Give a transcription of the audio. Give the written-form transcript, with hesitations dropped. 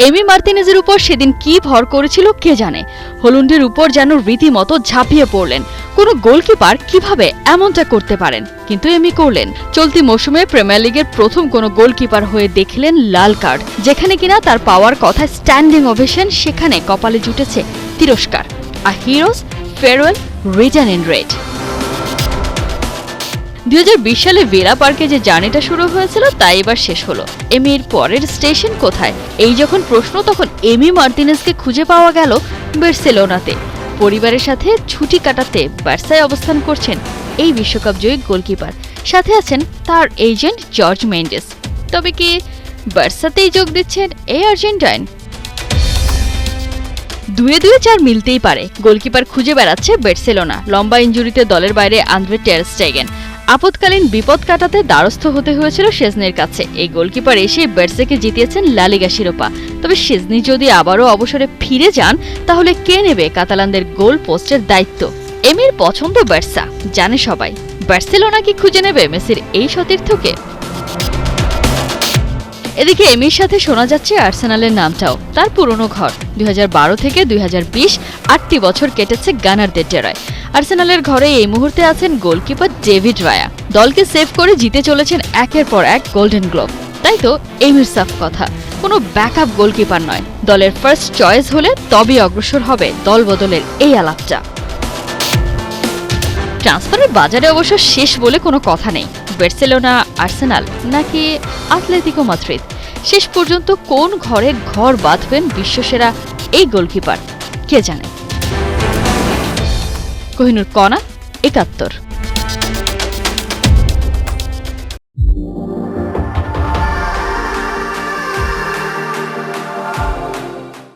এমি মার্তিনেজের উপর সেদিন কি ভর করেছিল কে জানে। হল্যান্ডের উপর যেন রীতিমতো ঝাঁপিয়ে পড়লেন। কোনো গোলকিপার কিভাবে এমনটা করতে পারেন? কিন্তু এমি করলেন। চলতি মৌসুমে প্রিমিয়ার লিগের প্রথম কোনো গোলকিপার হয়ে দেখলেন লাল কার্ড। যেখানে কিনা তার পাওয়ার কথা স্ট্যান্ডিং ওভেশন, সেখানে কপালে জুটেছে তিরস্কার। A hero's farewell written in red. 2020 সালে ভিলা পার্কে যে জার্নিটা শুরু হয়েছিল তা এবার শেষ হলো। এমির পরের স্টেশন কোথায়? এই যখন প্রশ্ন, তখন এমি মার্তিনেজকে খুঁজে পাওয়া গেল বার্সেলোনাতে। পরিবারের সাথে ছুটি কাটাতে বার্সায় অবস্থান করছেন এই বিশ্বকাপ জয়ী গোলকিপার। সাথে আছেন তার এজেন্ট জর্জ মেন্ডেস। তবে কি বার্সাতেই যোগ দিচ্ছেন এই আর্জেন্টাইন? দুয়ে 4 মিলতেই পারে। গোলকিপার খুঁজে বেড়াচ্ছে বার্সেলোনা। লম্বা ইনজুরিতে দলের বাইরে আন্দ্রে টের স্টেগেন। আপৎকালীন বিপদ কাটাতে দ্বারস্থ হতে হয়েছিল শেজনির কাছে। এই গোলকিপার এসে বার্সাকে জিতিয়েছেন লা লিগা শিরোপা। তবে শেজনি যদি আবারও অবসরে ফিরে যান, তাহলে কে নেবে কাতালানদের গোল পোস্টের দায়িত্ব? এমির পছন্দ বার্সা, জানে সবাই। বার্সেলোনা কি খুঁজে নেবে মেসির এই সতীর্থকে? এদিকে এমির সাথে শোনা যাচ্ছে আর্সেনালের নামটাও। তার পুরনো ঘর। 2012 থেকে 2020 8টি বছর কেটেছে গানারদের টেরায়। আর্সেনালের ঘরে এই মুহূর্তে আছেন গোলকিপার ডেভিড রায়া। দলকে সেভ করে জিতে চলেছেন একের পর এক গোল্ডেন গ্লোব। তাই তো এমির সাফ কথা, কোনো ব্যাকআপ গোলকিপার নয়। দলের ফার্স্ট চয়েস হলে তবেই অগ্রসর হবে দল বদলের এই আলাপটা। ট্রান্সফারের বাজারে অবশ্য শেষ বলে কোনো কথা নেই। বার্সেলোনা, আর্সেনাল নাকি আতলেতিকো মাদ্রিদ? শেষ পর্যন্ত কোন ঘরে ঘর বাঁধবেন বিশ্বসেরা এই গোলকিপার কে জানে। কোহিনুর কণা, 71।